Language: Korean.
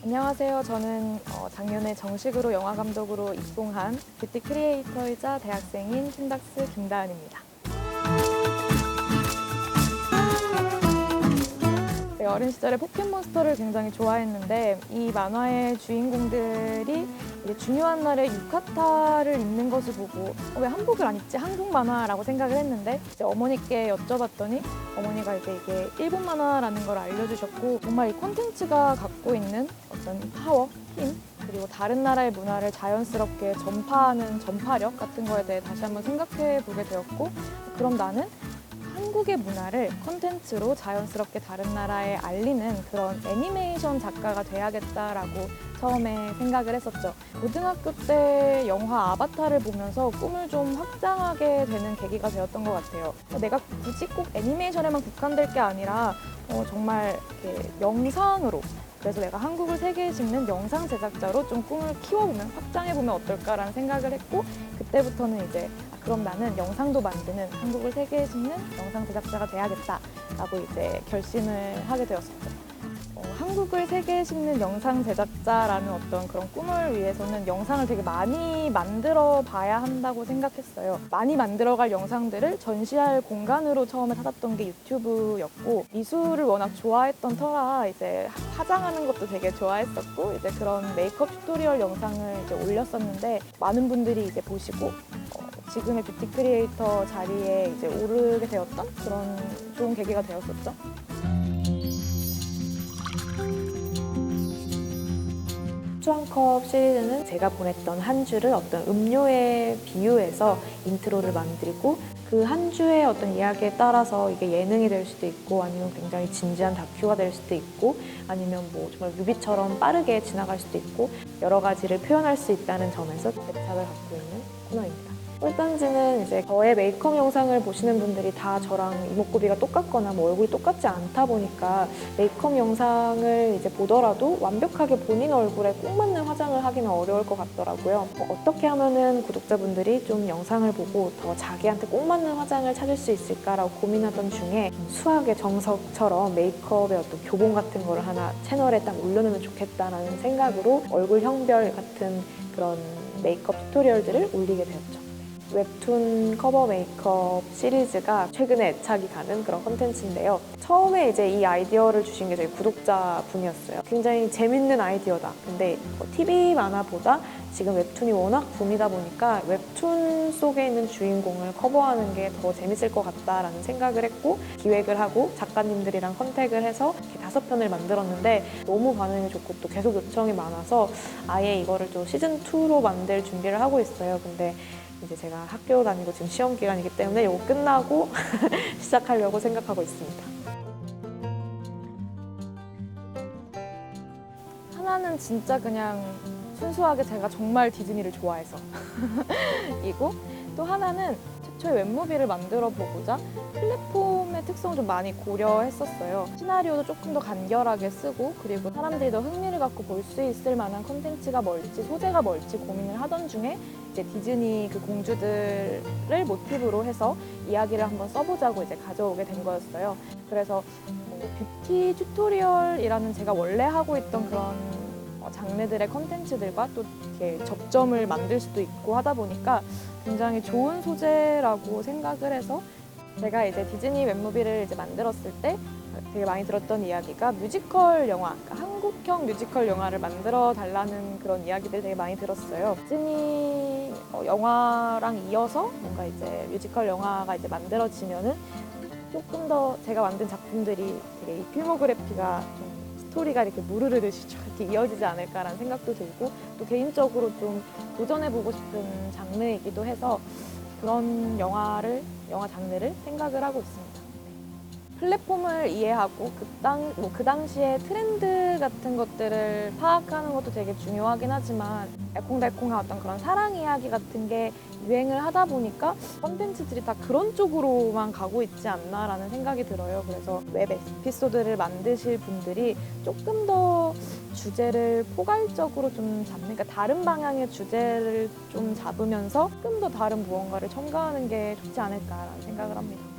안녕하세요. 저는 작년에 정식으로 영화 감독으로 입봉한 뷰티 크리에이터이자 대학생인 킨닥스 김다은입니다. 네, 어린 시절에 포켓몬스터를 굉장히 좋아했는데 이 만화의 주인공들이 이제 중요한 날에 유카타를 입는 것을 보고 왜 한복을 안 입지? 한국 만화라고 생각을 했는데 이제 어머니께 여쭤봤더니 어머니가 이제 이게 일본 만화라는 걸 알려주셨고 정말 이 콘텐츠가 갖고 있는 어떤 파워, 힘 그리고 다른 나라의 문화를 자연스럽게 전파하는 전파력 같은 거에 대해 다시 한번 생각해 보게 되었고 그럼 나는 한국의 문화를 콘텐츠로 자연스럽게 다른 나라에 알리는 그런 애니메이션 작가가 돼야겠다라고 처음에 생각을 했었죠. 고등학교 때 영화 아바타를 보면서 꿈을 좀 확장하게 되는 계기가 되었던 것 같아요. 내가 굳이 꼭 애니메이션에만 국한될 게 아니라 정말 이렇게 영상으로 그래서 내가 한국을 세계에 싣는 영상 제작자로 좀 꿈을 키워보면 확장해보면 어떨까라는 생각을 했고 그때부터는 이제 그럼 나는 영상도 만드는 한국을 세계에 싣는 영상 제작자가 돼야겠다라고 이제 결심을 하게 되었었죠. 한국을 세계에 싣는 영상 제작자라는 어떤 그런 꿈을 위해서는 영상을 되게 많이 만들어 봐야 한다고 생각했어요. 많이 만들어갈 영상들을 전시할 공간으로 처음에 찾았던 게 유튜브였고 미술을 워낙 좋아했던 터라 이제 화장하는 것도 되게 좋아했었고 이제 그런 메이크업 튜토리얼 영상을 이제 올렸었는데 많은 분들이 이제 보시고 지금의 뷰티 크리에이터 자리에 이제 오르게 되었던 그런 좋은 계기가 되었었죠. 수왕컵 시리즈는 제가 보냈던 한 주를 어떤 음료에 비유해서 인트로를 만들고 그 한 주의 어떤 이야기에 따라서 이게 예능이 될 수도 있고 아니면 굉장히 진지한 다큐가 될 수도 있고 아니면 뭐 정말 뮤비처럼 빠르게 지나갈 수도 있고 여러 가지를 표현할 수 있다는 점에서 애착을 갖고 있는 코너입니다. 꿀단지는 이제 저의 메이크업 영상을 보시는 분들이 다 저랑 이목구비가 똑같거나 뭐 얼굴이 똑같지 않다 보니까 메이크업 영상을 이제 보더라도 완벽하게 본인 얼굴에 꼭 맞는 화장을 하기는 어려울 것 같더라고요. 어떻게 하면은 구독자분들이 좀 영상을 보고 더 자기한테 꼭 맞는 화장을 찾을 수 있을까라고 고민하던 중에 수학의 정석처럼 메이크업의 어떤 교본 같은 거를 하나 채널에 딱 올려놓으면 좋겠다라는 생각으로 얼굴 형별 같은 그런 메이크업 튜토리얼들을 올리게 되었죠. 웹툰 커버 메이크업 시리즈가 최근에 애착이 가는 그런 콘텐츠인데요. 처음에 이제 이 아이디어를 주신 게 저희 구독자분이었어요. 굉장히 재밌는 아이디어다. 근데 TV 만화보다 지금 웹툰이 워낙 붐이다 보니까 웹툰 속에 있는 주인공을 커버하는 게 더 재밌을 것 같다라는 생각을 했고 기획을 하고 작가님들이랑 컨택을 해서 이렇게 5편을 만들었는데 너무 반응이 좋고 또 계속 요청이 많아서 아예 이거를 좀 시즌2로 만들 준비를 하고 있어요. 근데 이제 제가 학교 다니고 지금 시험 기간이기 때문에 이거 끝나고 시작하려고 생각하고 있습니다. 하나는 진짜 그냥 순수하게 제가 정말 디즈니를 좋아해서 이고 또 하나는 최초의 웹무비를 만들어 보고자 플랫폼의 특성을 좀 많이 고려했었어요. 시나리오도 조금 더 간결하게 쓰고 그리고 사람들이 더 흥미를 갖고 볼 수 있을 만한 콘텐츠가 뭘지 소재가 뭘지 고민을 하던 중에 이제 디즈니 그 공주들을 모티브로 해서 이야기를 한번 써보자고 이제 가져오게 된 거였어요. 그래서 뷰티 튜토리얼이라는 제가 원래 하고 있던 그런 장르들의 콘텐츠들과 또 이렇게 접점을 만들 수도 있고 하다 보니까 굉장히 좋은 소재라고 생각을 해서 제가 이제 디즈니 웹무비를 이제 만들었을 때 되게 많이 들었던 이야기가 뮤지컬 영화, 그러니까 한국형 뮤지컬 영화를 만들어 달라는 그런 이야기들 되게 많이 들었어요. 디즈니 영화랑 이어서 뭔가 이제 뮤지컬 영화가 이제 만들어지면은 조금 더 제가 만든 작품들이 되게 이 필모그래피가 좀 스토리가 이렇게 무르르듯이 이렇게 이어지지 않을까라는 생각도 들고 또 개인적으로 좀 도전해보고 싶은 장르이기도 해서 그런 영화 장르를 생각을 하고 있습니다. 플랫폼을 이해하고 그 당시에 트렌드 같은 것들을 파악하는 것도 되게 중요하긴 하지만 알콩달콩한 어떤 그런 사랑 이야기 같은 게 유행을 하다 보니까 콘텐츠들이 다 그런 쪽으로만 가고 있지 않나라는 생각이 들어요. 그래서 웹 에피소드를 만드실 분들이 조금 더 주제를 포괄적으로 좀 잡는, 그러니까 다른 방향의 주제를 좀 잡으면서 조금 더 다른 무언가를 첨가하는 게 좋지 않을까라는 생각을 합니다.